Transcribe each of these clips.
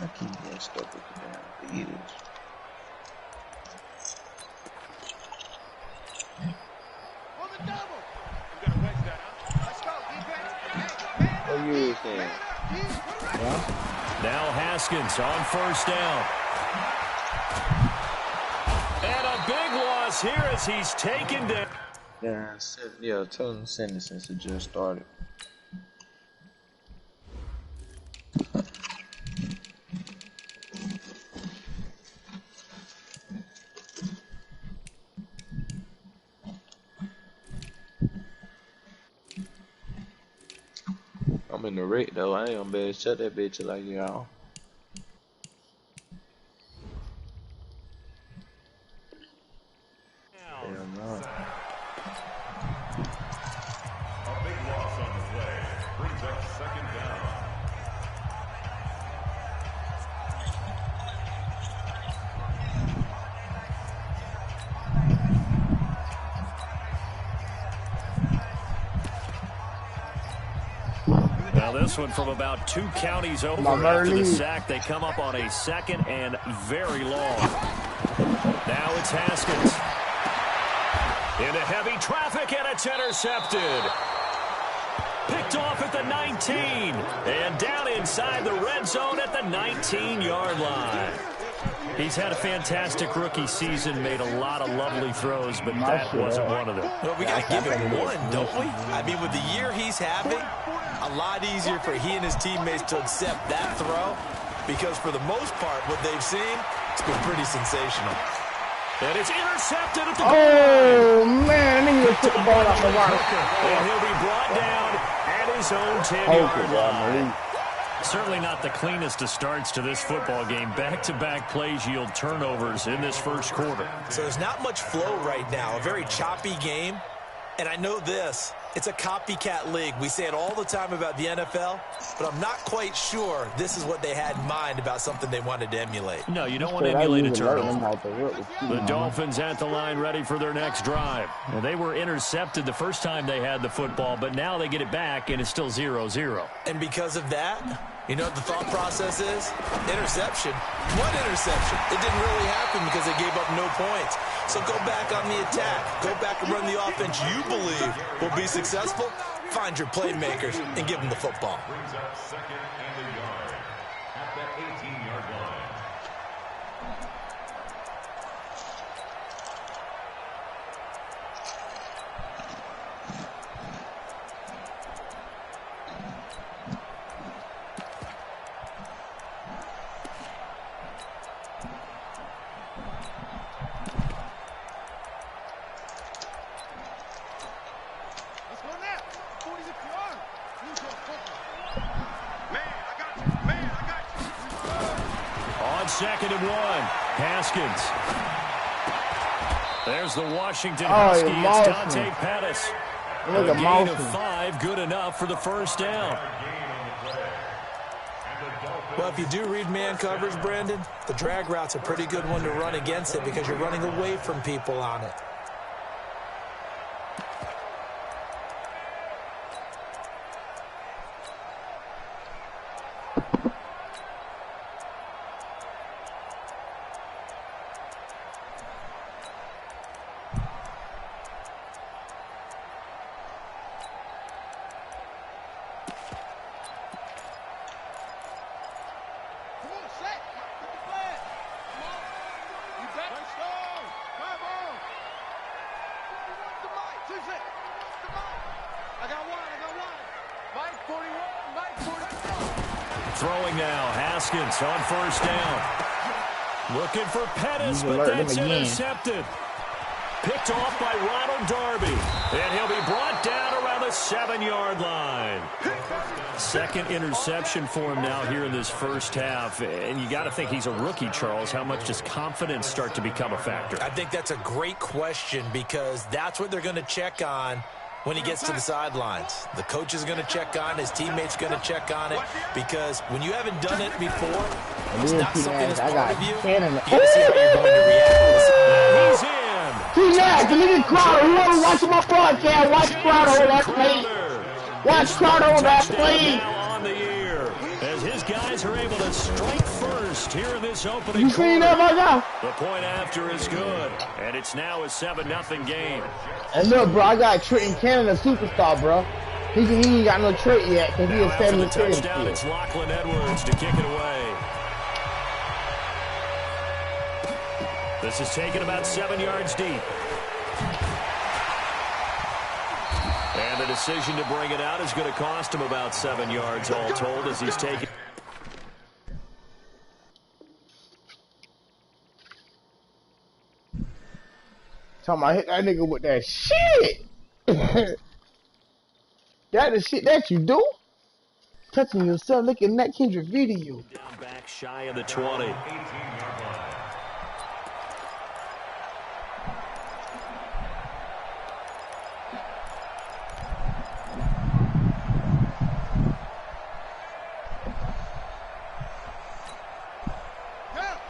I keep getting stuck with the damn leaders. What you was saying? Yeah? Now Haskins on first down. And a big loss here as he's taken down. Yeah, tell them to send it since it just started. I'm in the rate though. I ain't gonna be able to shut that bitch like y'all. Damn no. A big loss on the play. Brings up second down. Now this one from about 2 counties over after the sack. They come up on a second and very long. Now it's Haskins. Into heavy traffic and it's intercepted. Picked off at the 19. And down inside the red zone at the 19-yard line. He's had a fantastic rookie season, made a lot of lovely throws, but that wasn't one of them. Well, we got to give him one, don't we? I mean, with the year he's having, a lot easier for he and his teammates to accept that throw because for the most part, what they've seen, it's been pretty sensational. And it's intercepted at the goal line. Oh, man, he just took the ball off the water. And he'll be brought down at his own 10-yard line. Certainly not the cleanest of starts to this football game. Back-to-back plays yield turnovers in this first quarter. So there's not much flow right now. A very choppy game. And I know this. It's a copycat league. We say it all the time about the NFL, but I'm not quite sure this is what they had in mind about something they wanted to emulate. No, you don't want to emulate a turnover. The Dolphins at the line ready for their next drive. And they were intercepted the first time they had the football, but now they get it back, and it's still 0-0. And because of that, you know what the thought process is? Interception. What interception? It didn't really happen because they gave up no points. So go back on the attack. Go back and run the offense you believe will be successful. Find your playmakers and give them the football. Brings up second and a yard at that 18-yard line. Second and 1. Haskins. There's the Washington Husky. It's Dante Pettis. A gain of 5, good enough for the first down. Well, if you do read man coverage, Brandon, the drag route's a pretty good one to run against it because you're running away from people on it. Throwing now, Haskins on first down. Looking for Pettis, but that's intercepted. Picked off by Ronald Darby. And he'll be brought down around the 7-yard line. Second interception for him now here in this first half. And you got to think he's a rookie, Charles. How much does confidence start to become a factor? I think that's a great question because that's what they're going to check on when he gets to the sidelines. The coach is going to check on, his teammate's going to check on it, because when you haven't done it before, it's not something that's part of you. You got to see how you're going to react. He's in. T-Mac, give me the Crowder. Whoever watching my podcast, watch Crowder on that play. Watch Crowder on that play. On the year, as as his guys are able to strike first here in this opening You seen quarter. that, my guy? The point after is good, and it's now a 7-0 game. And look, bro, I got Trenton Cannon, a superstar, bro. He ain't got no trait yet because he Now is after the 7-10. touchdown, it's Lachlan Edwards to kick it away. This is taken about 7 yards deep. And the decision to bring it out is going to cost him about 7 yards all told as he's taken. Talking about hit that nigga with that shit. That the shit that you do? Touching yourself, looking at that Kendrick video. Down back shy of the 20.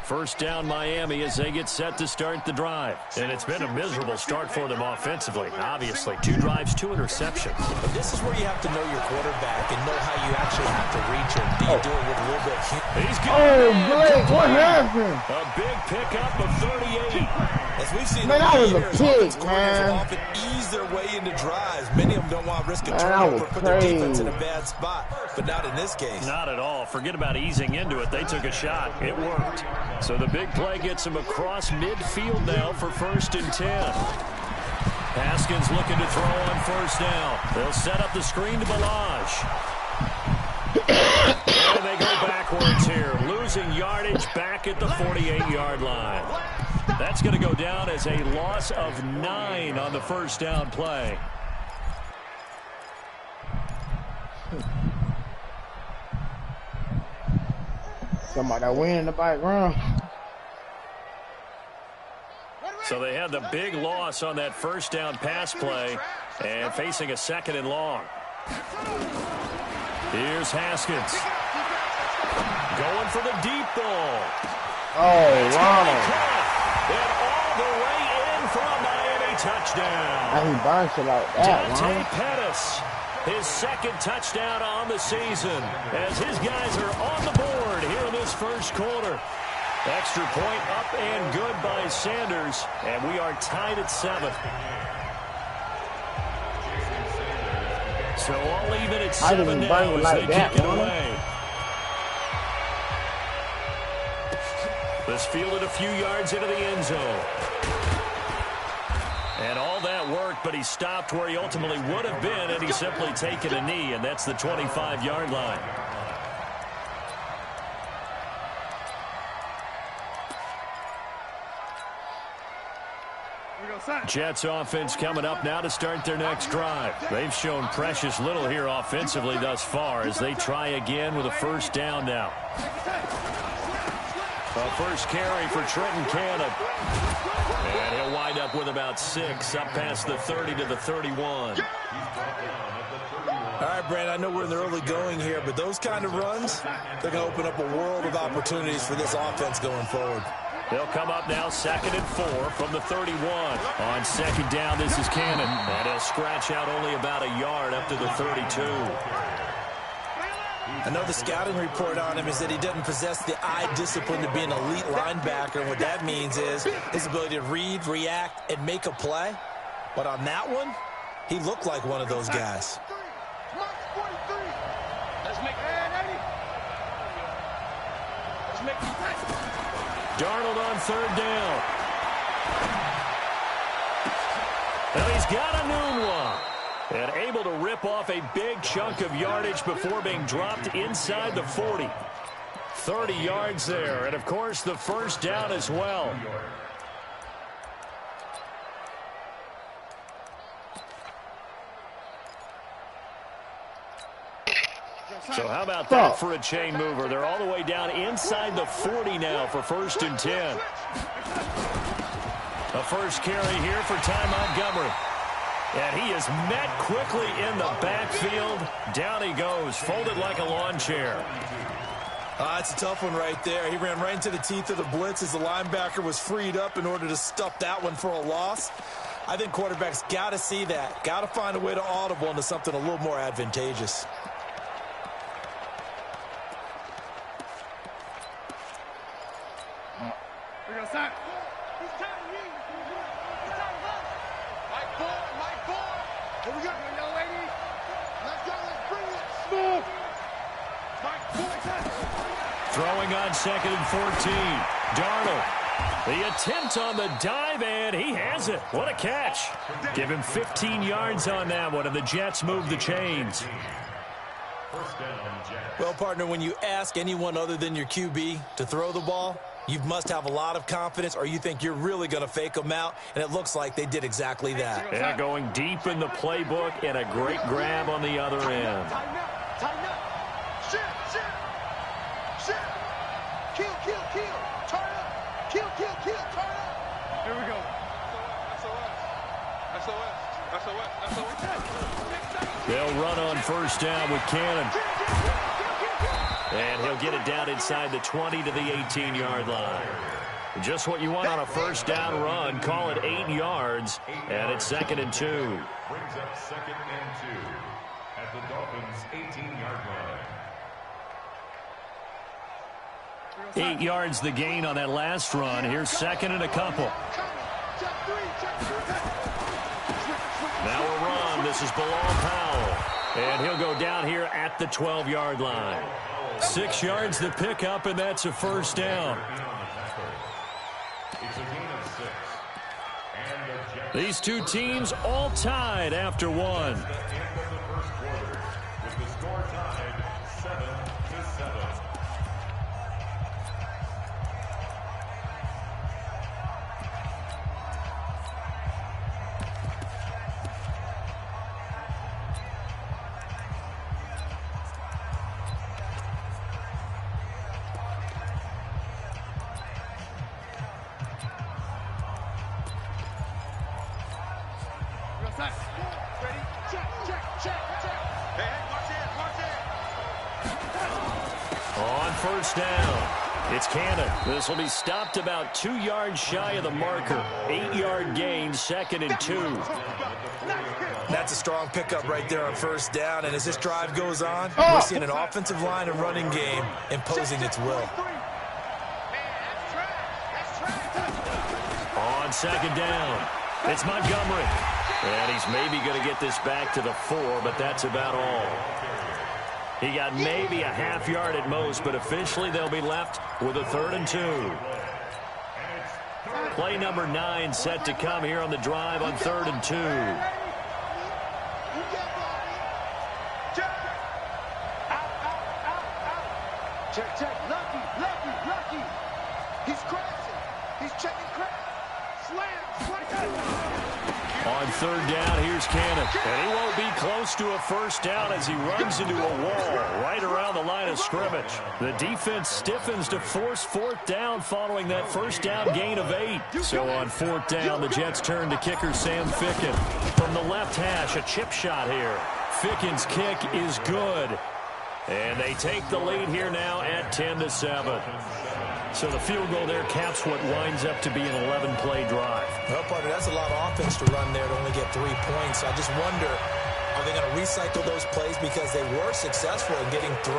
First down Miami as they get set to start the drive. And it's been a miserable start for them offensively. Obviously, 2 drives, 2 interceptions. But this is where you have to know your quarterback and know how you actually have to reach him. Do you do it with a little bit of... He's good. Oh, Blake, what happened? A big pickup of 38. As we've seen Man, that was a years, pick, offense coordinators man. will often ease their way into drives. Many of them don't want to risk a Man, that turnover, was put their defense in crazy. a bad spot. But not in this case. Not at all. Forget about easing into it. They took a shot. It worked. So the big play gets him across midfield now for 1st and 10. Haskins looking to throw on 1st down. They'll set up the screen to Balaj. And they go backwards here, losing yardage back at the 48-yard line. That's going to go down as a loss of 9 on the 1st down play. Somebody that win in the background. So they had the big loss on that 1st down pass play and facing a 2nd and long. Here's Haskins. Going for the deep ball. Oh, Ronald. And all the way in for a Miami touchdown. How he bounced it like that, Dante man. Pettis, his 2nd touchdown on the season as his guys are on the board here in this 1st quarter. Extra point up and good by Sanders, and we are tied at 7. So all even at 7 now as they kick it away. This fielded a few yards into the end zone. And all that worked, but he stopped where he ultimately would have been had he simply taken a knee, and that's the 25-yard line. Jets offense coming up now to start their next drive. They've shown precious little here offensively thus far as they try again with a 1st down now. A 1st carry for Trenton Cannon. And he'll wind up with about 6 up past the 30 to the 31. All right, Brandon, I know we're in the early going here, but those kind of runs, they're going to open up a world of opportunities for this offense going forward. They'll come up now 2nd and 4 from the 31. On 2nd down, this is Cannon. And he'll scratch out only about a yard up to the 32. I know the scouting report on him is that he doesn't possess the eye discipline to be an elite linebacker. And what that means is his ability to read, react, and make a play. But on that one, he looked like one of those guys. Darnold on 3rd down. Well, he's got a new one. And able to rip off a big chunk of yardage before being dropped inside the 40. 30 yards there. And, of course, the 1st down as well. So how about that for a chain mover? They're all the way down inside the 40 now for 1st and 10. A 1st carry here for Ty Montgomery. And he is met quickly in the backfield. Down he goes, folded like a lawn chair. That's a tough one right there. He ran right into the teeth of the blitz as the linebacker was freed up in order to stuff that one for a loss. I think quarterbacks got to see that. Got to find a way to audible into something a little more advantageous. Throwing on 2nd and 14. Darnold. The attempt on the dive, and he has it. What a catch. Give him 15 yards on that one, and the Jets move the chains. Well, partner, when you ask anyone other than your QB to throw the ball, you must have a lot of confidence, or you think you're really going to fake them out, and it looks like they did exactly that. Yeah, going deep in the playbook, and a great grab on the other end. Here we go. They'll run on first down with Cannon. And he'll get it down inside the 20 to the 18-yard line. Just what you want on a first down run. Call it 8 yards, and it's 2nd and 2. Brings up 2nd and 2 at the Dolphins' 18-yard line. 8 yards the gain on that last run. Here's 2nd and a couple. Now a run. This is Bilal Powell. And he'll go down here at the 12-yard line. 6 yards the pickup, and that's a first down. These two teams all tied after one. On first down, it's Cannon. This will be stopped about 2 yards shy of the marker. 8-yard gain, 2nd and 2. That's a strong pickup right there on first down, and as this drive goes on, we're seeing an offensive line and running game imposing its will. On 2nd down, it's Montgomery. And he's maybe going to get this back to the 4, but that's about all. He got maybe a half yard at most, but officially they'll be left with a 3rd and 2. Play number 9 set to come here on the drive on 3rd and 2. Check. Lucky. He's crashing. He's checking crash. Slam. On 3rd down, here's Cannon. And he won't be close to a first down as he runs into a wall right around the line of scrimmage. The defense stiffens to force 4th down following that first down gain of 8. So on 4th down, the Jets turn to kicker Sam Ficken. From the left hash, a chip shot here. Ficken's kick is good. And they take the lead here now at 10-7. So the field goal there caps what winds up to be an 11-play drive. Well, partner, that's a lot of offense to run there to only get 3 points. I just wonder, are they going to recycle those plays because they were successful in getting 3?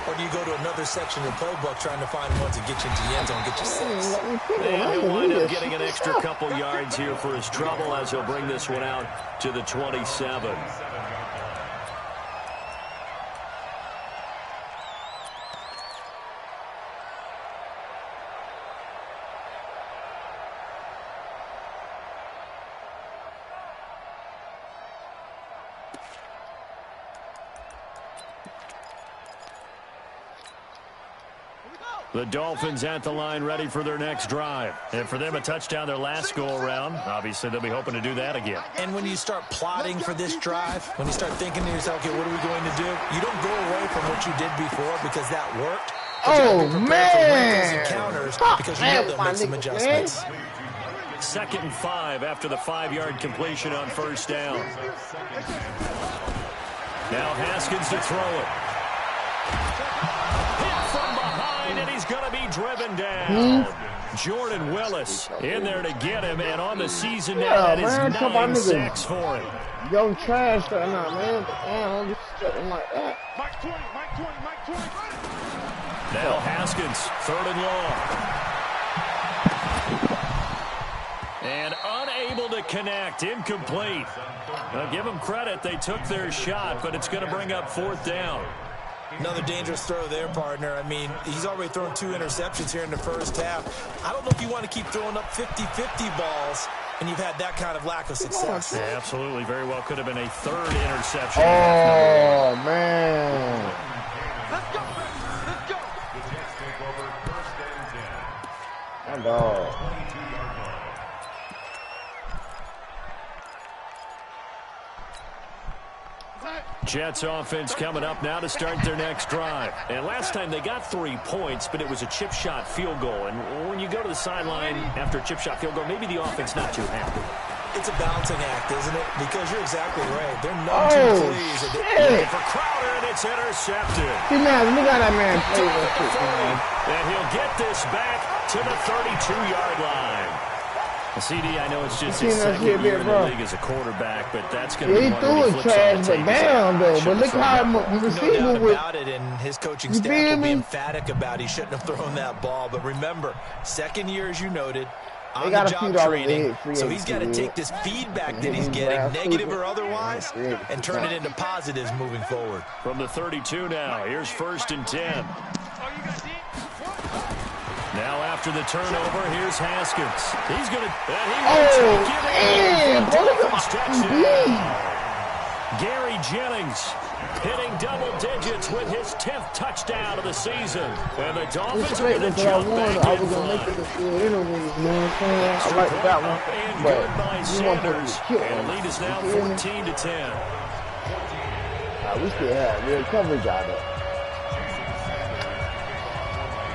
Or do you go to another section of the playbook trying to find ones that get you into the end zone, get you 6? And he'll wind up getting an extra couple yards here for his trouble as he'll bring this one out to the 27. The Dolphins at the line ready for their next drive. And for them, a touchdown their last go-around. Obviously, they'll be hoping to do that again. And when you start plotting for this drive, when you start thinking to yourself, okay, what are we going to do? You don't go away from what you did before because that worked. Oh, man. Counters because you know they'll make some adjustments. 2nd and 5 after the 5-yard completion on first down. Now Haskins to throw it. And he's going to be driven down. Jordan Willis in there to get him, and on the season now, that is 9 sacks for him. Young trash right now, man. Damn, just something like that. Mike 20. Now Haskins, 3rd and long. And unable to connect. Incomplete. Now, give them credit. They took their shot, but it's going to bring up 4th down. Another dangerous throw there, partner. I mean, he's already thrown 2 interceptions here in the first half. I don't know if you want to keep throwing up 50-50 balls, and you've had that kind of lack of success. Yeah, absolutely. Very well could have been a 3rd interception. Oh, man. Let's go, let's go. The Jets take over 1st and 10. My dog. Jets offense coming up now to start their next drive. And last time they got 3 points, but it was a chip shot field goal. And when you go to the sideline after a chip shot field goal, maybe the offense not too happy. It's a balancing act, isn't it? Because you're exactly right. They're numb too pleased. Looking for Crowder, and it's intercepted. See, now, look at that man play that shit, man. And he'll get this back to the 32-yard line. CD, I know it's just his second year in the league as a quarterback, but that's going to be he threw it trash, but down, though. But look how the receiver no doubt was. about it, and his coaching staff will be emphatic about he shouldn't have thrown that ball. But remember, second year, as you noted, on the job training, so he's got to take this feedback that he's getting, negative or otherwise, and turn it into positives moving forward. From the 32 now, here's 1st and 10. Now after the turnover, here's Haskins. He's going to... Gary Jennings hitting double digits with his 10th touchdown of the season. And the Dolphins are going to jump back in I was going to make it a field interview, you know what I'm saying? I like that one. And good by Sanders. And the lead is now 14-10. We still have real coverage out there.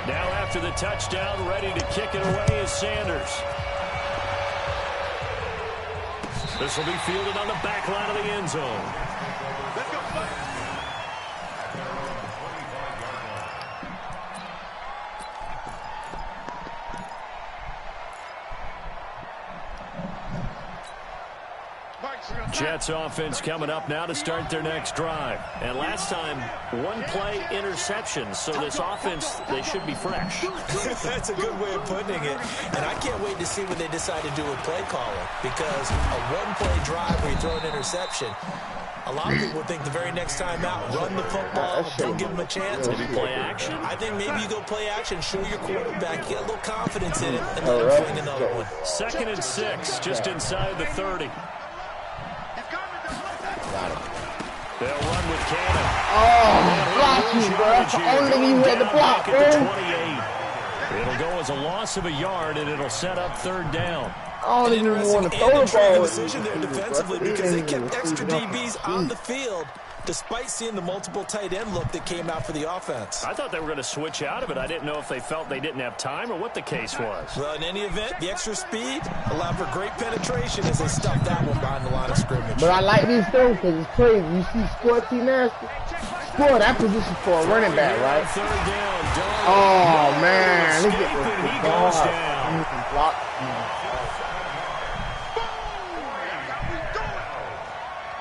Now after the touchdown, ready to kick it away is Sanders. This will be fielded on the back line of the end zone. Let's go, play. Jets offense coming up now to start their next drive. And last time, 1-play interception. So this offense, they should be fresh. That's a good way of putting it. And I can't wait to see what they decide to do with play calling. Because a 1-play drive where you throw an interception, a lot of people think the very next time out, run the football, don't give them a chance. Maybe play action. I think maybe you go play action, show your quarterback, get a little confidence in it, and let him fling another one. 2nd and 6, just inside the 30. They'll run with Cannon. Oh, block you, bro. That's the only thing you had to block, bro. It'll go as a loss of a yard, and it'll set up 3rd down. I don't even want to throw the ball. Decision there defensively because they kept extra DBs on the field despite seeing the multiple tight end look that came out for the offense. I thought they were going to switch out of it. I didn't know if they felt they didn't have time or what the case was. Well, in any event, the extra speed allowed for great penetration as they stuffed that one behind the line of scrimmage. But I like these throws because it's crazy. You see Score T Nasty? Score, that position for a running back, right? 3rd down. Oh, man. Look at this. He goes down. Block.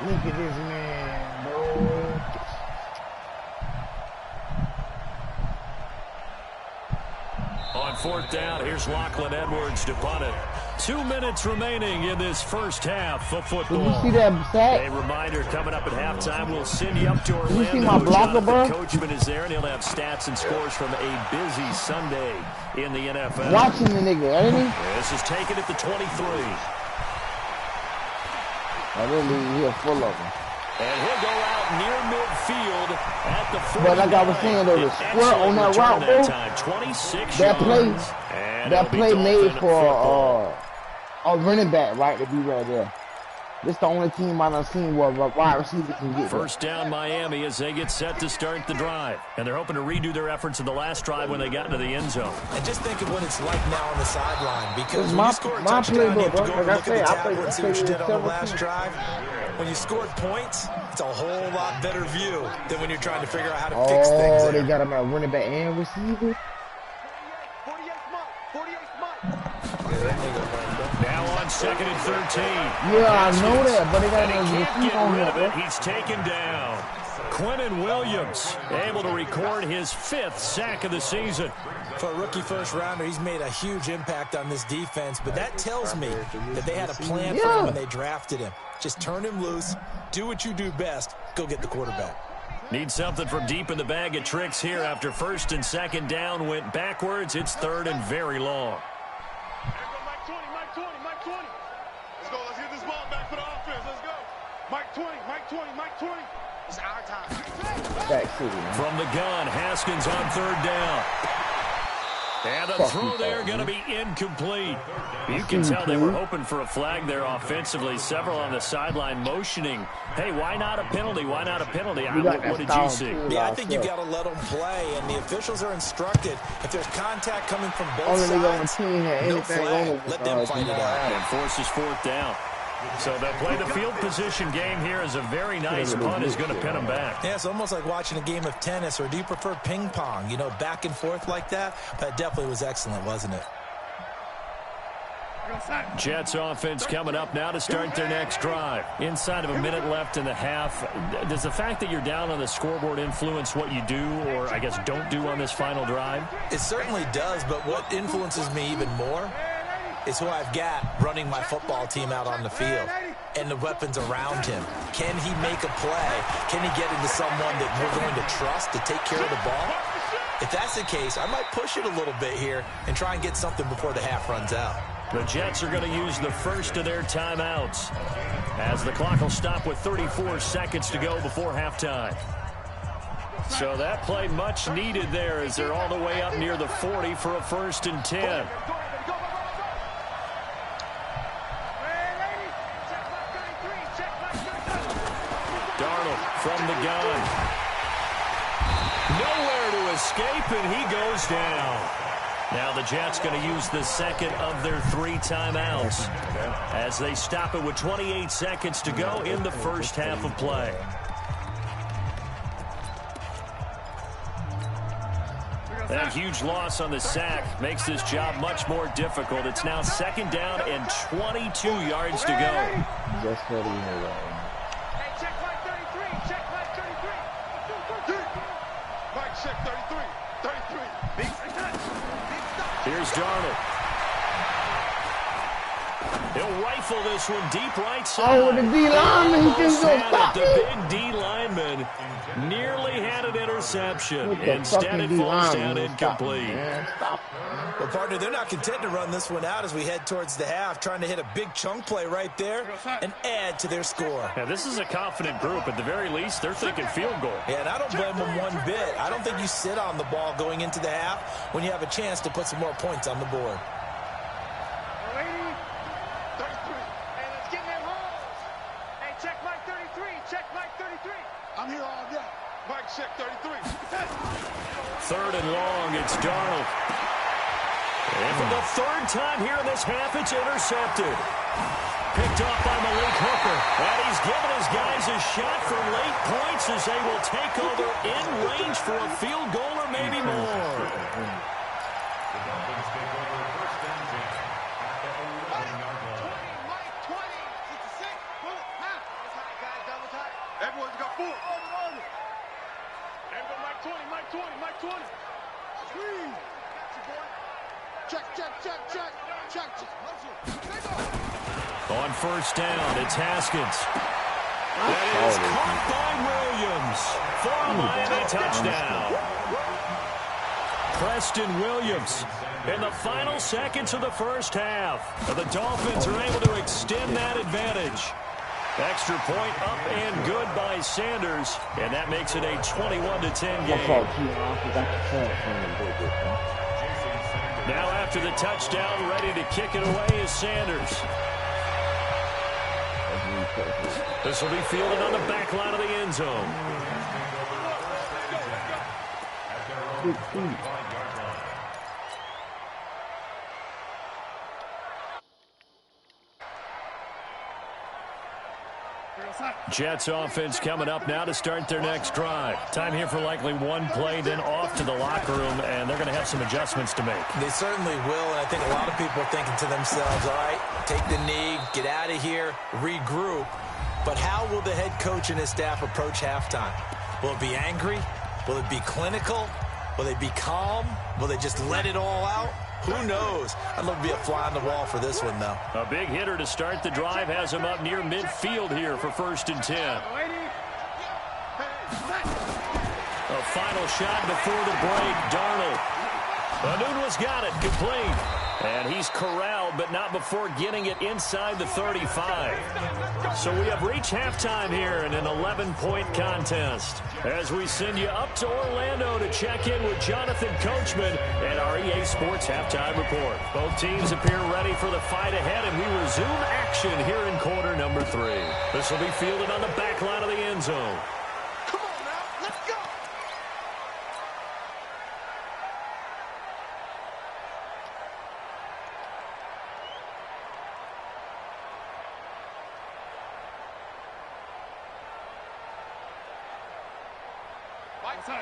Look at this man, bro. On 4th down, here's Lachlan Edwards to punt it. 2 minutes remaining in this first half of football. Did you see that sack? A reminder coming up at halftime. We'll send you up to Orlando. You see my blocker, bro? The coachman is there, and he'll have stats and scores from a busy Sunday in the NFL. Watching the nigga, ain't he? This is taken at the 23. I really he's full of them. And he'll go out near midfield at the 40. But like I was saying, there was squirt on that route, bro. 26 that play made for a running back, right, to be right there. This the only team I done seen where a wide receiver can get. First down Miami as they get set to start the drive. And they're hoping to redo their efforts in the last drive when they got into the end zone. And just think of what it's like now on the sideline. Because when my you score a touchdown, you have to go and like look at the tablet and see what you did on the last drive. When you scored points, it's a whole lot better view than when you're trying to figure out how to fix things. Oh, they got him at running back and receiver. 48 Mike. Now on 2nd and 13. Yeah, I know that, but they got him Can't get on rid of him, it. He's taken down. Quinnen Williams able to record his 5th sack of the season. For a rookie first-rounder, he's made a huge impact on this defense, but that tells me that they had a plan for him when they drafted him. Just turn him loose, do what you do best, go get the quarterback. Need something from deep in the bag of tricks here after 1st and 2nd down went backwards. It's 3rd and very long. Mike 20, Mike 20, Mike 20. Let's go. Let's get this ball back for the offense. Let's go. Mike 20, Mike 20, Mike 20. It's our time. From the gun, Haskins on 3rd down. And the throw there going to be incomplete. You can tell they were hoping for a flag there offensively. Several on the sideline motioning, hey, why not a penalty? Why not a penalty? What did you see? Yeah, I think you got to let them play, and the officials are instructed, if there's contact coming from both sides, no flag, let them fight it out. And forces 4th down. So they'll play the field position game here as a very nice punt is going to pin them back. Yeah, it's almost like watching a game of tennis, or do you prefer ping pong? You know, back and forth like that? That definitely was excellent, wasn't it? Jets offense coming up now to start their next drive. Inside of a minute left in the half. Does the fact that you're down on the scoreboard influence what you do, or I guess don't do on this final drive? It certainly does, but what influences me even more is who I've got running my football team out on the field and the weapons around him. Can he make a play? Can he get into someone that we're going to trust to take care of the ball? If that's the case, I might push it a little bit here and try and get something before the half runs out. The Jets are going to use the first of their timeouts as the clock will stop with 34 seconds to go before halftime. So that play much needed there as they're all the way up near the 40 for a 1st and 10. From the gun. Nowhere to escape, and he goes down. Now the Jets going to use the 2nd of their 3 timeouts as they stop it with 28 seconds to go in the 1st half of play. That huge loss on the sack makes this job much more difficult. It's now 2nd down and 22 yards to go. Just what do you know? Here's Darnold. He'll rifle this one deep right side. Oh, the D lineman, he can go stop the big D lineman nearly had an interception. Instead, it falls down incomplete. Well, partner, they're not content to run this one out as we head towards the half, trying to hit a big chunk play right there and add to their score. Now, this is a confident group. At the very least, they're thinking field goal. Yeah, and I don't blame them one bit. I don't think you sit on the ball going into the half when you have a chance to put some more points on the board. I'm here all day. Mike, check 33. 3rd and long, it's Darnold. And for the 3rd time here in this half, it's intercepted. Picked off by Malik Hooker. And he's given his guys a shot for late points as they will take over in range for a field goal or maybe more. Everyone's got 4. Everyone, Mike 20, Mike 20, Mike 20. Screen. Check, check, check, check, check, check. On 1st down, it's Haskins. That is caught by Williams for a Miami touchdown. Preston Williams in the final seconds of the 1st half. The Dolphins are able to extend that advantage. Extra point up and good by Sanders, and that makes it a 21-10 game. Now after the touchdown, ready to kick it away is Sanders. This will be fielded on the back line of the end zone. Jets offense coming up now to start their next drive. Time here for likely one play, then off to the locker room, and they're going to have some adjustments to make. They certainly will, and I think a lot of people are thinking to themselves, all right, take the knee, get out of here, regroup. But how will the head coach and his staff approach halftime? Will it be angry? Will it be clinical? Will they be calm? Will they just let it all out? Who knows? I'd love to be a fly on the wall for this one, though. A big hitter to start the drive has him up near midfield here for 1st and 10. A final shot before the break. Darnold. Anunwa's got it. Complete. And he's corralled, but not before getting it inside the 35. So we have reached halftime here in an 11-point contest. As we send you up to Orlando to check in with Jonathan Coachman and our EA Sports Halftime Report. Both teams appear ready for the fight ahead, and we resume action here in quarter number 3. This will be fielded on the back line of the end zone. Come on now, let's go.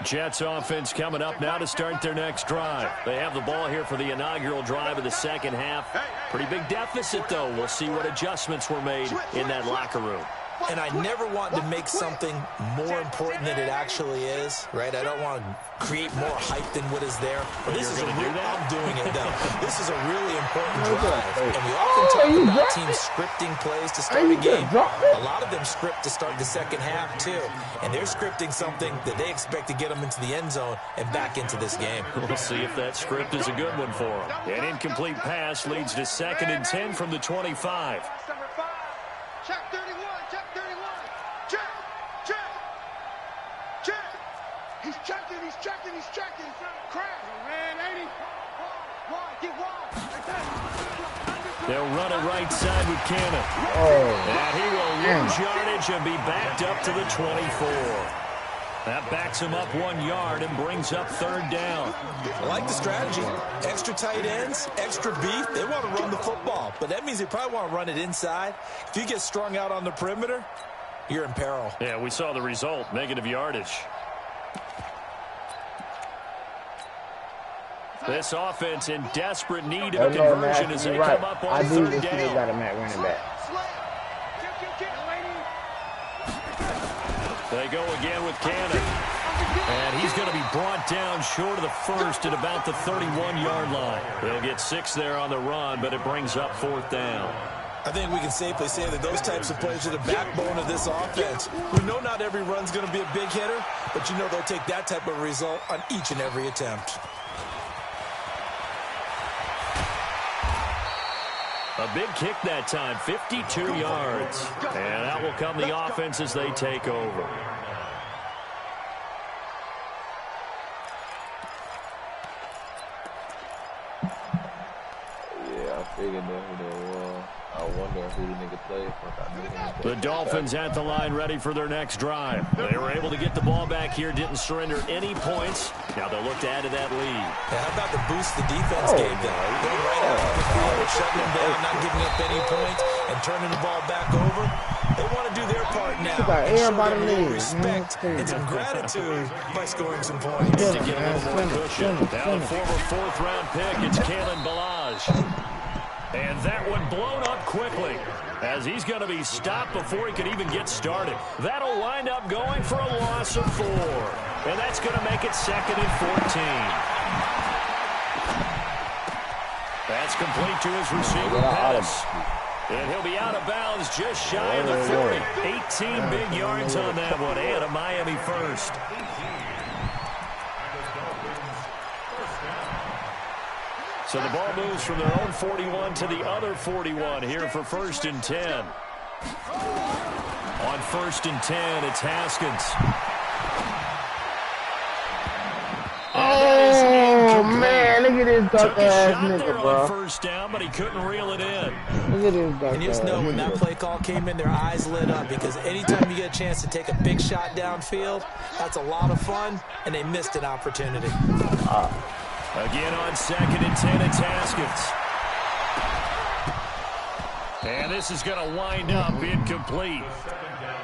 Jets offense coming up now to start their next drive. They have the ball here for the inaugural drive of the second half. Pretty big deficit, though. We'll see what adjustments were made in that locker room. And I never want to make something more important than it actually is, right? I don't want to create more hype than what is there. But this is I'm doing it, though. This is a really important drive. And we often talk about teams scripting plays to start a game. A lot of them script to start the second half, too. And they're scripting something that they expect to get them into the end zone and back into this game. We'll see if that script is a good one for them. An incomplete pass leads to 2nd and 10 from the 25. Number 5. Check 31. Check 31. Check. Check. Check. He's checking. He's checking. He's checking. Crash. Man, 80. Wide. Get wide. They'll run it right side with Cannon. And he will lose yardage and be backed up to the 24. That backs him up 1 yard and brings up 3rd down. I like the strategy. Extra tight ends, extra beef. They want to run the football, but that means they probably want to run it inside. If you get strung out on the perimeter, you're in peril. Yeah, we saw the result, negative yardage. This offense in desperate need of a conversion as they come up on 3rd down. Got him at running back. They go again with Cannon. And he's going to be brought down short of the first at about the 31-yard line. They'll get 6 there on the run, but it brings up 4th down. I think we can safely say that those types of plays are the backbone of this offense. We know not every run's going to be a big hitter, but you know they'll take that type of result on each and every attempt. A big kick that time, 52 yards. And that will come the offense as they take over. Yeah, I figured that who that was. I wonder who the nigga played for. The Dolphins at the line ready for their next drive. They were able to get the ball back here, didn't surrender any points. Now they'll look to add to that lead. Yeah, how about the boost the defense gave them? Going right out on the field, shutting them down, not giving up any points, and turning the ball back over. They want to do their part now and show them a little respect and some gratitude by scoring some points. To get a little more cushion. Now the former 4th-round pick, it's Kalen Ballage. And that one blown up quickly as he's going to be stopped before he could even get started. That'll wind up going for a loss of 4. And that's going to make it 2nd and 14. That's complete to his receiver, Pettis. And he'll be out of bounds just shy of the 40. 18 big yards on that one, and a Miami first. So the ball moves from their own 41 to the other 41 here for 1st and 10. On 1st and 10, it's Haskins. Oh, man, look at this duck-ass nigga, bro. 1st down, but he couldn't reel it in. Look at this duck-ass. And you just know when that play call came in, their eyes lit up because anytime you get a chance to take a big shot downfield, that's a lot of fun, and they missed an opportunity. Again on 2nd and 10, it's Haskins. And this is going to wind up incomplete.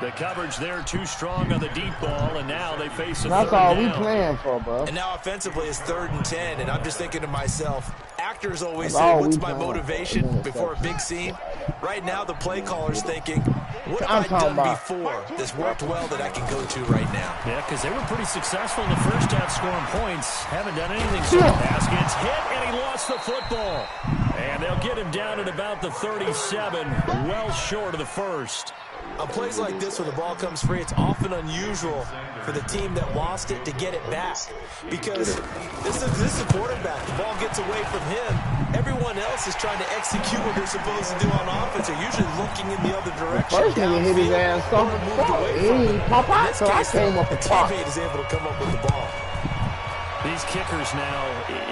The coverage there too strong on the deep ball, and now they face a 3rd down. That's all we playing for, bro. And now offensively it's 3rd and 10, and I'm just thinking to myself, actors always say, what's my motivation before a big scene? Right now the play caller's thinking, What have I done before that's worked well that I can go to right now? Yeah, because they were pretty successful in the first half scoring points. Haven't done anything so Haskins hit, and he lost the football. And they'll get him down at about the 37, well short of the first. On plays like this where the ball comes free, it's often unusual for the team that lost it to get it back. Because this is a quarterback. The ball gets away from him. Everyone else is trying to execute what they're supposed to do on offense. They're usually looking in the other direction. First nigga hit his ass off. He pop out, so I came up with the teammate is able to come up with the ball. These kickers now,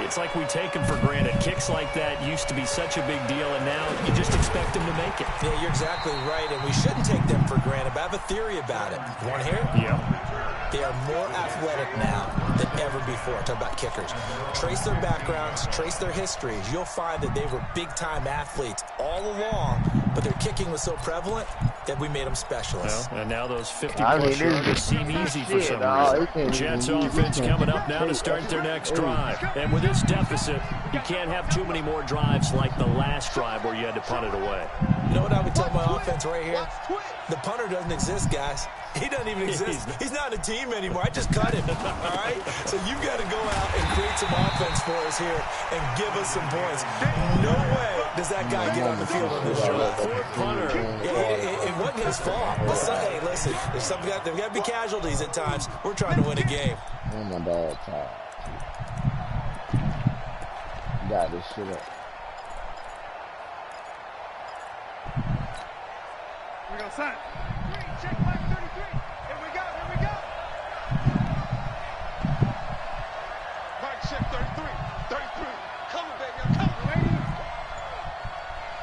it's like we take them for granted. Kicks like that used to be such a big deal, and now you just expect them to make it. Yeah, you're exactly right, and we shouldn't take them for granted, but I have a theory about it. You want to hear it? Yeah. They are more athletic now than ever before. Talk about kickers. Trace their backgrounds, trace their histories. You'll find that they were big-time athletes all along, but their kicking was so prevalent that we made them specialists. Well, and now those 50-plus yards seem easy for some reason. Jets offense coming up now to start their next drive. And with this deficit, you can't have too many more drives like the last drive where you had to punt it away. You know what I would tell my offense right here? The punter doesn't exist, guys. He doesn't even exist. He's not a team anymore. I just cut him, all right? So you've got to go out and create some offense for us here and give us some points. No way does that guy get on the field on this drive. Poor punter. It wasn't his fault. But hey, listen, there's got to be casualties at times. We're trying to win a game. Oh, my bad, child. Got this shit up. We go, son. Check back 33. Here we go, here we go. Mike, check 33. 33. Come on, baby, I'm coming, lady.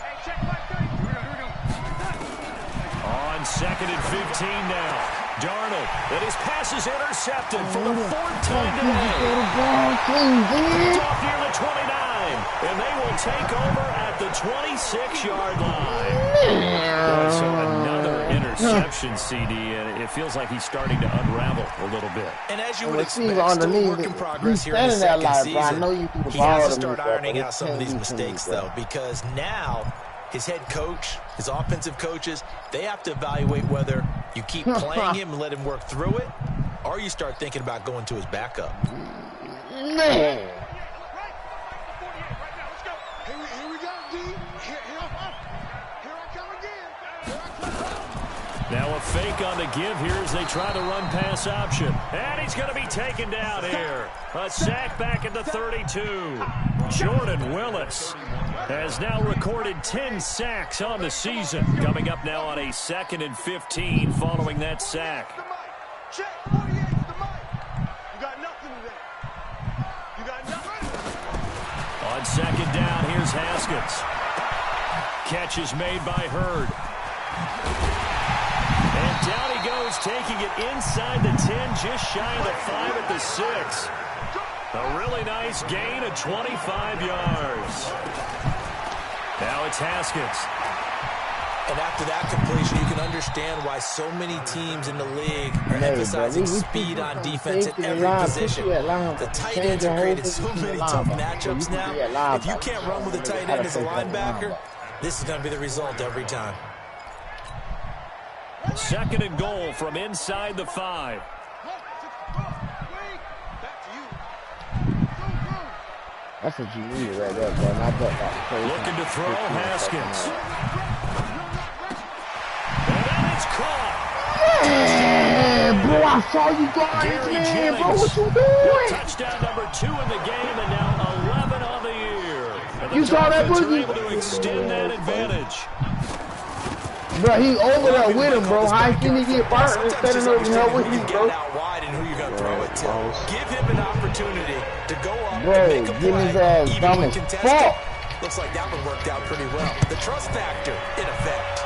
Hey, check back 33. Here we go. On 2nd and 15 now. Darnold, and his pass is intercepted for the 4th time today. Off near the 29, and they will take over at the 26-yard line. So another interception, CD, and it feels like he's starting to unravel a little bit. And as you would expect, still work in progress here in the second season. He has to start ironing out some of these mistakes, though, because now his head coach, his offensive coaches, they have to evaluate whether you keep playing him and let him work through it, or you start thinking about going to his backup. Man. Here we go, D. Here I come again. Now a fake on the give here as they try the run-pass option. And he's going to be taken down here. A sack back at the 32. Jordan Willis has now recorded 10 sacks on the season. Coming up now on a 2nd and 15 following that sack. Check 48 with the mic. You got nothing today. You got nothing. On 2nd down, here's Haskins. Catch is made by Hurd. And down he goes, taking it inside the 10, just shy of the 5 at the 6. A really nice gain of 25 yards. Now it's Haskins. And after that completion, you can understand why so many teams in the league are emphasizing speed on defense at every position. The tight ends have created so many tough matchups now. If you can't run with a tight end as a linebacker, this is going to be the result every time. 2nd and goal from inside the 5. That's what you need right there, bro. Not that looking to throw Haskins. And that is caught. Yeah, bro, I saw you guys, man, bro. What you doing? Touchdown number 2 in the game, and now 11 on the year. And the you saw that, Dolphins are able to extend that advantage. Bro, he over there with him, bro. How can he get burnt instead of over here with you, bro? Out wide and who you're going to throw it to. Give him an opportunity to go up bro, and make a play, his ass even dumb when as contested. fuck. Looks like that one worked out pretty well. The trust factor in effect.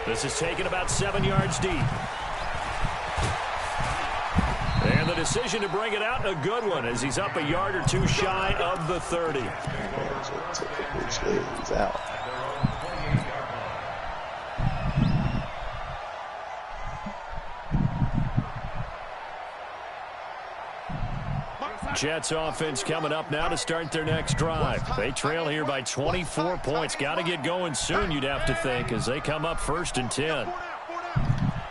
This is taken about 7 yards deep. And the decision to bring it out, a good one, as he's up a yard or two shy of the 30. He's out. Jets offense coming up now to start their next drive. They trail here by 24 points. Got to get going soon, you'd have to think, as they come up 1st and 10.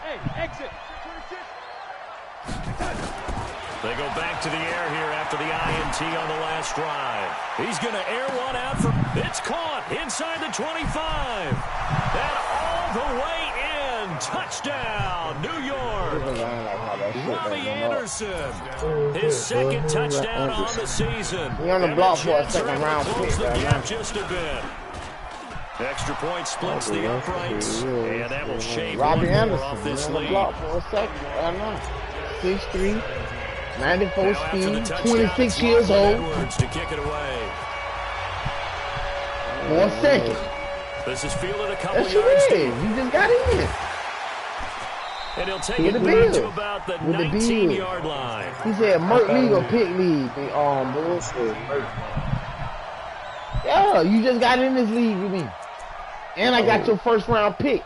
Hey, exit. They go back to the air here after the INT on the last drive. He's going to air one out for... It's caught inside the 25. And all the way in. Touchdown, New York. Robbie Anderson. His second touchdown on the season. He's on the block for a second round pick. The gap just a bit. Extra point splits the uprights. And that will shave Robbie one more Anderson off this on the lead. block for a second. I know. 6'3", 94 speed, 26 years old. Edwards to kick it away. 1 second. This is fielded a couple That's yards what it deep. is. You just got in. And he'll take With it the back to Bills. about the With the 19-yard line. He said Merc League or Pick League. Bullshit. Yeah, you just got in this league with me. And I got your first round pick.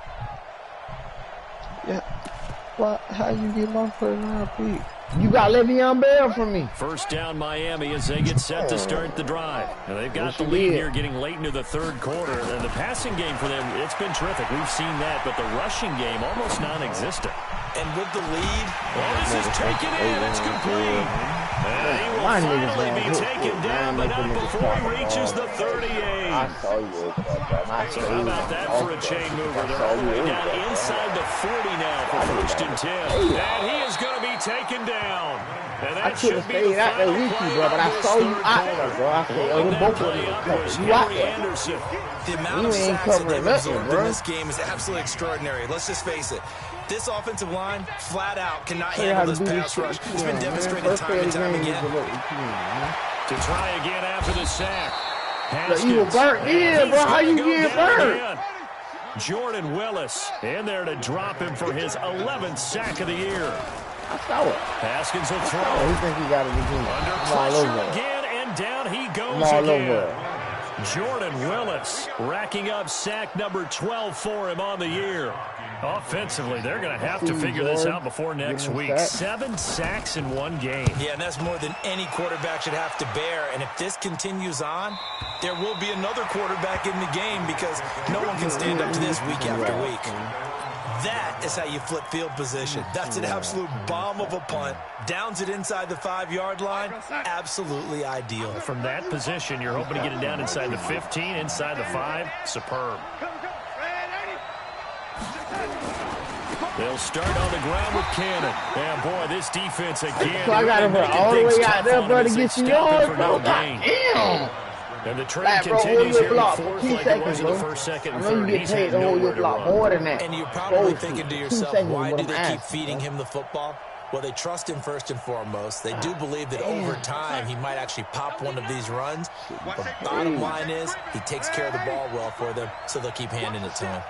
Yeah. What? How you get my first round pick? You got Le'Veon Bell from me. First down Miami as they get set to start the drive. And they've got the lead here getting late into the third quarter. And the passing game for them, it's been terrific. We've seen that. But the rushing game, almost non-existent. And with the lead, this is taken in. It's complete. And he will finally be taken down, but not before he reaches the 38. I saw you over there, bro. So how about that for a chain mover? They're all the way down inside the 40 now for 1st and 10. And he is going to be taken down. And I that could have should be stayed the out there final with play you, bro, but I of this saw you third out quarter. there, bro. I said, oh, Pulling them that both of play up was them. You out Henry there. Anderson. the amount You of ain't sacks that covering they've nothing, absorbed bro. in this game is absolutely extraordinary. Let's just face it. This offensive line, flat out, cannot handle this pass rush. It's been demonstrated time and time again. To try again after the sack. You were burnt in, bro. How you get burnt? Again. Jordan Willis in there to drop him for his 11th sack of the year. I saw it. Haskins will Oh, throw. he think he got it again. Under I'm all over pressure it. again, and down he goes I'm all again. over it. Jordan Willis racking up sack number 12 for him on the year. Offensively, they're going to have to figure this out before next week. 7 sacks in one game. Yeah, and that's more than any quarterback should have to bear. And if this continues on, there will be another quarterback in the game because no one can stand up to this week after week. That is how you flip field position. That's an absolute bomb of a punt. Downs it inside the 5-yard line. Absolutely ideal. From that position, you're hoping to get it down inside the 15, inside the 5. Superb. They'll start on the ground with Cannon. And boy, this defense again. So I got him all the way out there, bro, to get you yards, bro. Damn. And the trade Like, bro, hold continues your here block in for fourth 2 like it seconds, was in the bro. first, second, I and know third. you get He's paid had to hold nowhere your to block run. more than that. And you're probably Close thinking to 2 yourself, seconds why is do what they I'm keep asking, feeding bro. him the football? Well, they trust him first and foremost. They do believe that over time he might actually pop one of these runs. But bottom line is he takes care of the ball well for them, so they'll keep handing it to him.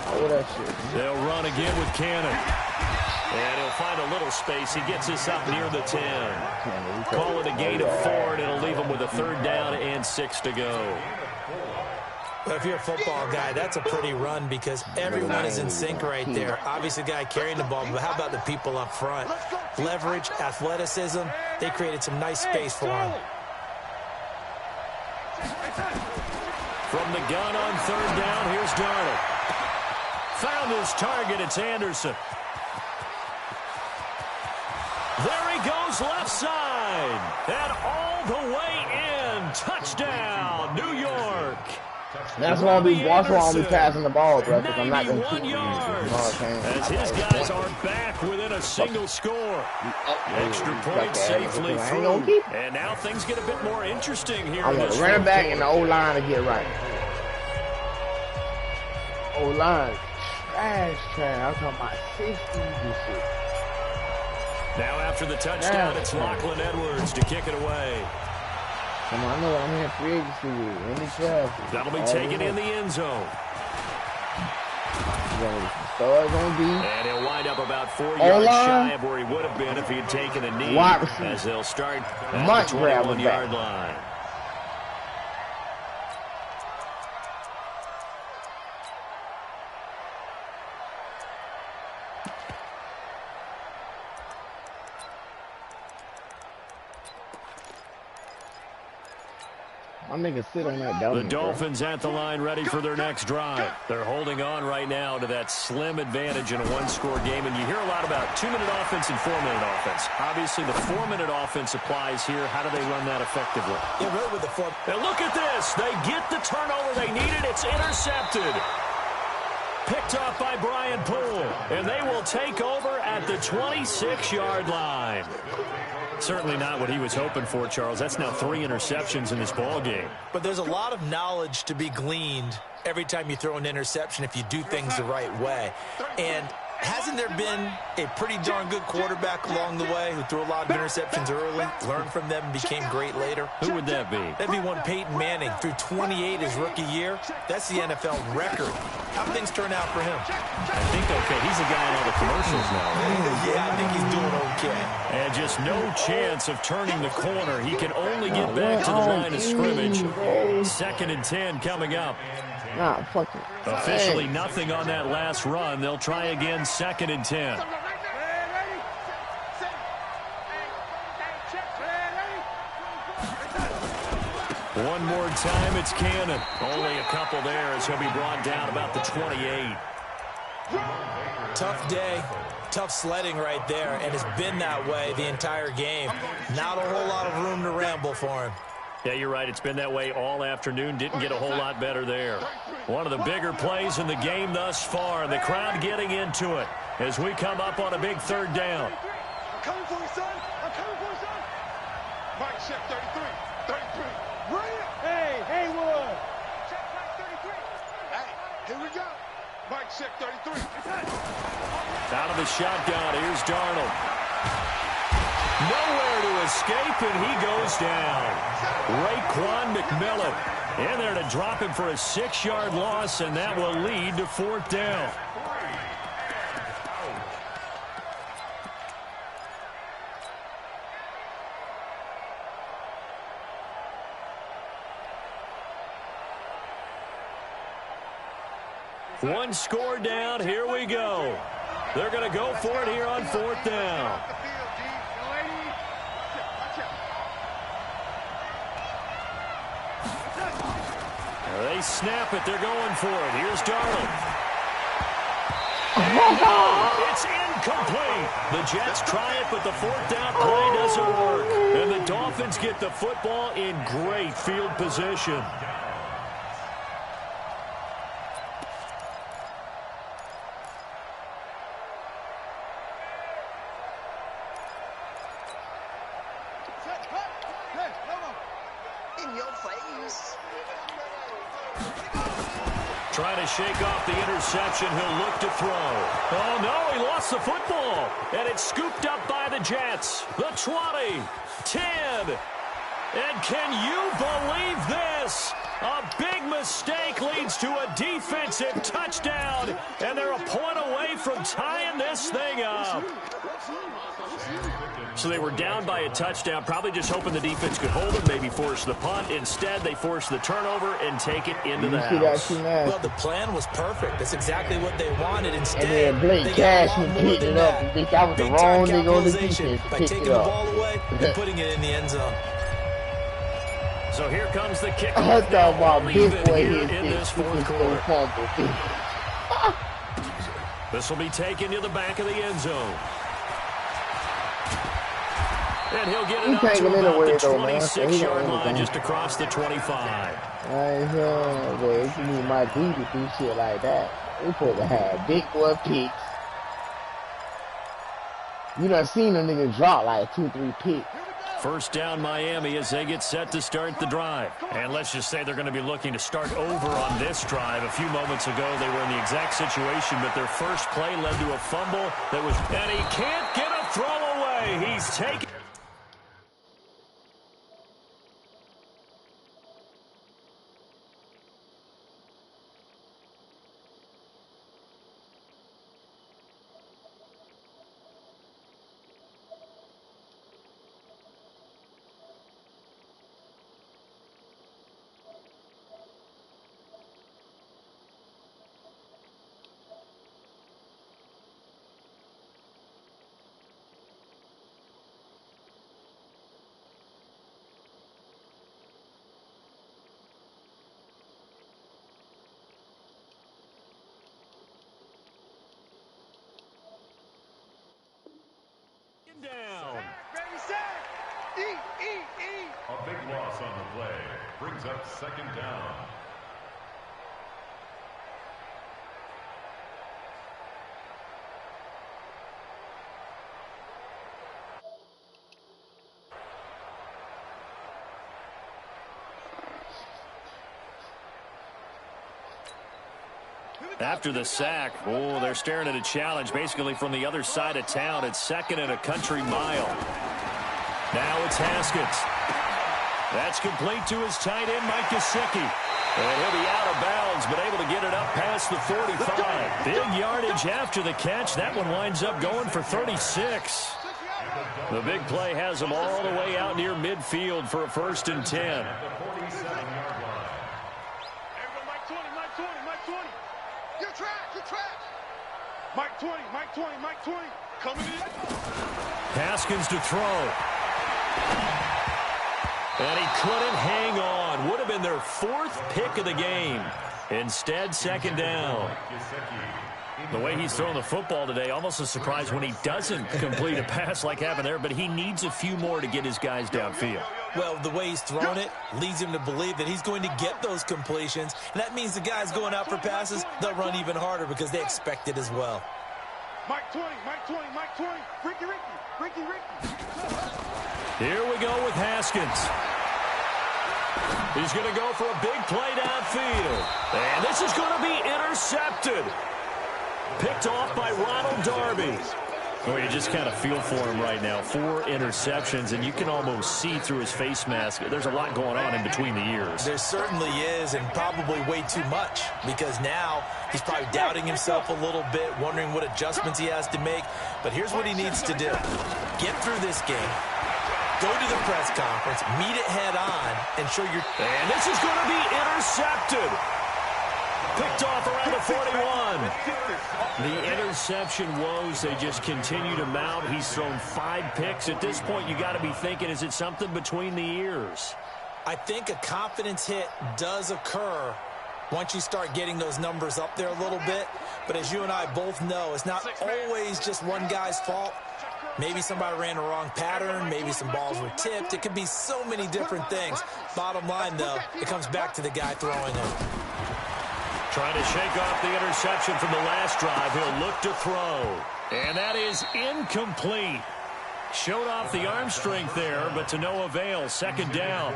Oh, that shit. They'll run again with Cannon. And he'll find a little space. He gets this up near the 10. Call it a gain of 4, and it'll leave him with a 3rd down and 6 to go. Well, if you're a football guy, that's a pretty run because everyone is in sync right there. Obviously, the guy carrying the ball, but how about the people up front? Leverage, athleticism, they created some nice space for him. From the gun on 3rd down, here's Darnold. Found his target, it's Anderson. There he goes left side. And all the way in. Touchdown, New York. That's why I'll be passing the ball, bro, because I'm not going to keep 91 yards. As his guys are back within a single score. Extra point safely through. And now things get a bit more interesting here. I want the running back and the O-line to get right. O-line. Trash. I'm talking about 60 and shit. Now after the touchdown, it's Lachlan Edwards to kick it away. Come on, I know I'm in free agency in the draft. That'll be taken in the end zone. And he'll wind up about 4 yards shy of where he would have been if he had taken a knee. As they'll start at the 21-yard line. My nigga sit on that The dummy, Dolphins at the line ready for their next drive. They're holding on right now to that slim advantage in a one-score game, and you hear a lot about 2-minute offense and 4-minute offense. Obviously, the 4-minute offense applies here. How do they run that effectively? Yeah, really with the 4. And look at this. They get the turnover they needed. It's intercepted. Picked off by Brian Poole, and they will take over at the 26-yard line. Certainly not what he was hoping for, Charles. That's now 3 interceptions in this ball game. But there's a lot of knowledge to be gleaned every time you throw an interception if you do things the right way. And hasn't there been a pretty darn good quarterback along the way who threw a lot of interceptions early, learned from them, and became great later? Who would that be? That'd be one Peyton Manning. Threw 28 his rookie year. That's the NFL record. How things turn out for him? I think okay. He's the guy in all the commercials now. Yeah, I think he's doing okay. And just no chance of turning the corner. He can only get back to the line of scrimmage. 2nd and 10 coming up. Nah, fucking. Officially nothing on that last run. They'll try again 2nd and 10. One more time, it's Cannon. Only a couple there as he'll be brought down about the 28. Tough day, tough sledding right there, and it's been that way the entire game. Not a whole lot of room to ramble for him. Yeah, you're right. It's been that way all afternoon. Didn't get a whole lot better there. One of the bigger plays in the game thus far, and the crowd getting into it as we come up on a big 3rd down. I'm coming for you, son. I'm coming for you, son. Mike, check 33. 33. Bring it. Hey, Haywood. Check Mike 33. Hey, here we go. Mike, check 33. Out of the shotgun, here's Darnold. Nowhere to escape, and he goes down. Raekwon McMillan in there to drop him for a 6-yard loss, and that will lead to 4th down. One score down. Here we go. They're going to go for it here on 4th down. They snap it. They're going for it. Here's Darnold. It's incomplete. The Jets try it, but the 4th down play doesn't work. And the Dolphins get the football in great field position. In your face. Trying to shake off the interception. He'll look to throw. Oh, no, he lost the football. And it's scooped up by the Jets. The 20, 10. And can you believe this? A big mistake leads to a defensive touchdown. And they're a point away from tying this thing up. So they were down by a touchdown, probably just hoping the defense could hold them, maybe force the punt. Instead, they force the turnover and take it into the house. Well, the plan was perfect. That's exactly what they wanted. Instead, and then Blake Cashman picked it up. That was the wrong nigga on the defense. By taking the ball away and putting it in the end zone. So here comes the kickoff. I thought about big boy here in this 4th quarter. This will be taken to the back of the end zone. And he'll get it up to about the 26-yard line, just across the 25. I know, but if you need my D to do shit like that, we supposed to have big boy picks. You done seen them niggas drop like 2-3 picks. 1st down Miami as they get set to start the drive. And let's just say they're going to be looking to start over on this drive. A few moments ago, they were in the exact situation, but their first play led to a fumble that was... And he can't get a throw away. He's taken... Down. Baby, sack. Eat. A big loss on the play. Brings up second down. After the sack, they're staring at a challenge basically from the other side of town. It's 2nd and a country mile. Now it's Haskins. That's complete to his tight end, Mike Gesicki. And he'll be out of bounds, but able to get it up past the 45. Big yardage after the catch. That one winds up going for 36. The big play has them all the way out near midfield for a 1st and 10. Mike 20. Coming in. Haskins to throw. And he couldn't hang on. Would have been their 4th pick of the game. Instead, 2nd down. The way he's throwing the football today, almost a surprise when he doesn't complete a pass like happened there, but he needs a few more to get his guys downfield. Well, the way he's throwing it leads him to believe that he's going to get those completions, and that means the guys going out for passes, they'll run even harder because they expect it as well. Mike 20. Ricky. Here we go with Haskins. He's going to go for a big play downfield. And this is going to be intercepted. Picked off by Ronald Darby. Well, you just kind of feel for him right now. 4 interceptions, and you can almost see through his face mask. There's a lot going on in between the ears. There certainly is, and probably way too much, because now he's probably doubting himself a little bit, wondering what adjustments he has to make. But here's what he needs to do. Get through this game. Go to the press conference, meet it head on, and show your... And this is going to be intercepted. Picked off around the 41. The interception woes, they just continue to mount. He's thrown 5 picks. At this point, you got to be thinking, is it something between the ears? I think a confidence hit does occur once you start getting those numbers up there a little bit. But as you and I both know, it's not always just one guy's fault. Maybe somebody ran a wrong pattern. Maybe some balls were tipped. It could be so many different things. Bottom line, though, it comes back to the guy throwing them. Trying to shake off the interception from the last drive. He'll look to throw. And that is incomplete. Showed off the arm strength there, but to no avail. 2nd down.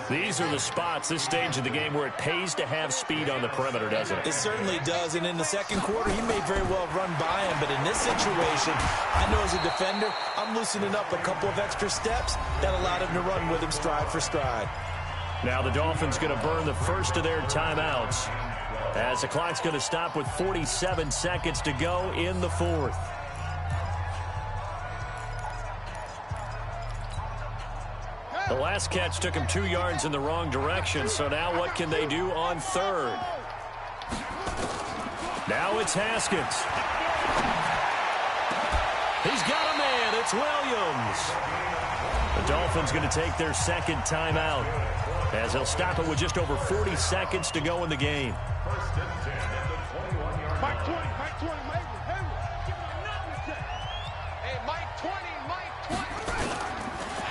These are the spots, this stage of the game, where it pays to have speed on the perimeter, doesn't it? It certainly does, and in the 2nd quarter, he may very well run by him, but in this situation, I know as a defender, I'm loosening up a couple of extra steps that allowed him to run with him stride for stride. Now the Dolphins going to burn the first of their timeouts as the clock's going to stop with 47 seconds to go in the 4th. The last catch took him 2 yards in the wrong direction, so now what can they do on 3rd? Now it's Haskins. He's got a man. It's Williams. The Dolphins going to take their 2nd timeout as they'll stop it with just over 40 seconds to go in the game. First and 10 at the 21-yard line. Mike 20. Hey, Mike 20.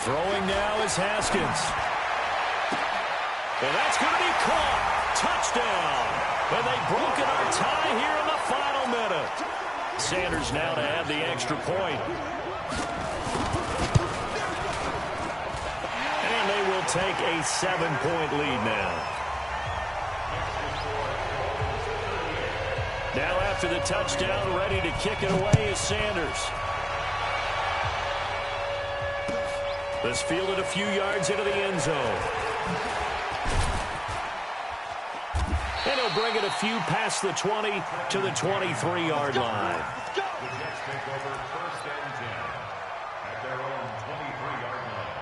Throwing now is Haskins. And that's going to be caught. Touchdown. And they've broken our tie here in the final minute. Sanders now to add the extra point. And they will take a 7-point lead now. Now after the touchdown, ready to kick it away is Sanders. This fielded a few yards into the end zone. And he'll bring it a few past the 20 to the 23-yard line. The Jets take over 1st and 10 at their own 23-yard line.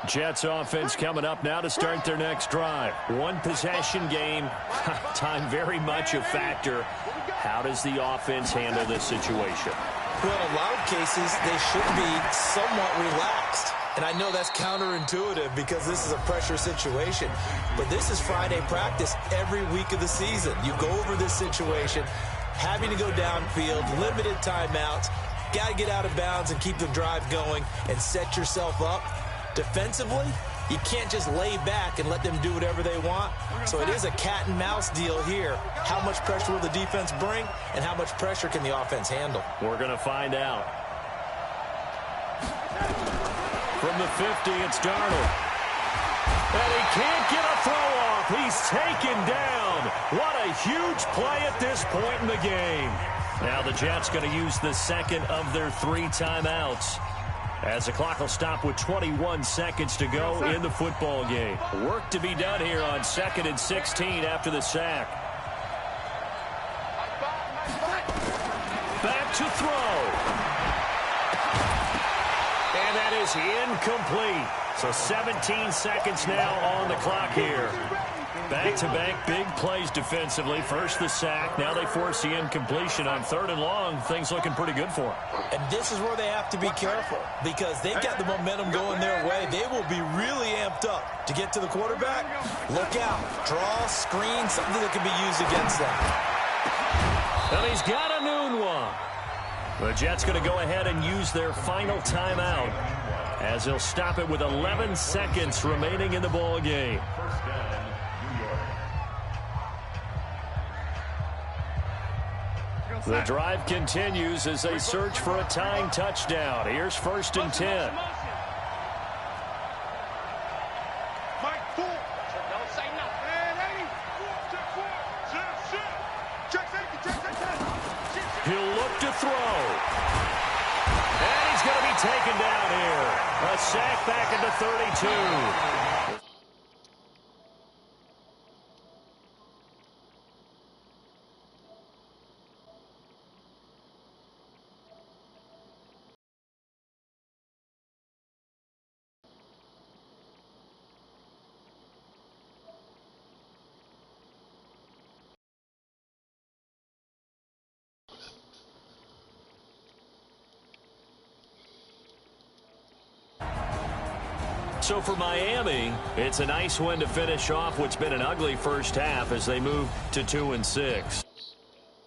Jets offense coming up now to start their next drive. 1 possession game. Time very much a factor. How does the offense handle this situation? Well, in a lot of cases, they should be somewhat relaxed. And I know that's counterintuitive because this is a pressure situation. But this is Friday practice every week of the season. You go over this situation, having to go downfield, limited timeouts, got to get out of bounds and keep the drive going and set yourself up. Defensively, you can't just lay back and let them do whatever they want. So it is a cat and mouse deal here. How much pressure will the defense bring, and how much pressure can the offense handle? We're going to find out. From the 50, it's Darnold. And he can't get a throw off. He's taken down. What a huge play at this point in the game. Now the Jets going to use the second of their 3 timeouts, as the clock will stop with 21 seconds to go in the football game. Work to be done here on 2nd and 16 after the sack. Back to throw. And that is incomplete. So 17 seconds now on the clock here. Back-to-back big plays defensively. First the sack. Now they force the incompletion on 3rd and long. Things looking pretty good for them. And this is where they have to be careful because they've got the momentum going their way. They will be really amped up to get to the quarterback. Look out. Draw, screen, something that can be used against them. And he's got a noon one. The Jets going to go ahead and use their final timeout, as they'll stop it with 11 seconds remaining in the ball game. The drive continues as they search for a tying touchdown. Here's 1st and 10. He'll look to throw. And he's going to be taken down here. A sack back at the 32. So for Miami, it's a nice win to finish off what's been an ugly first half as they move to 2-6.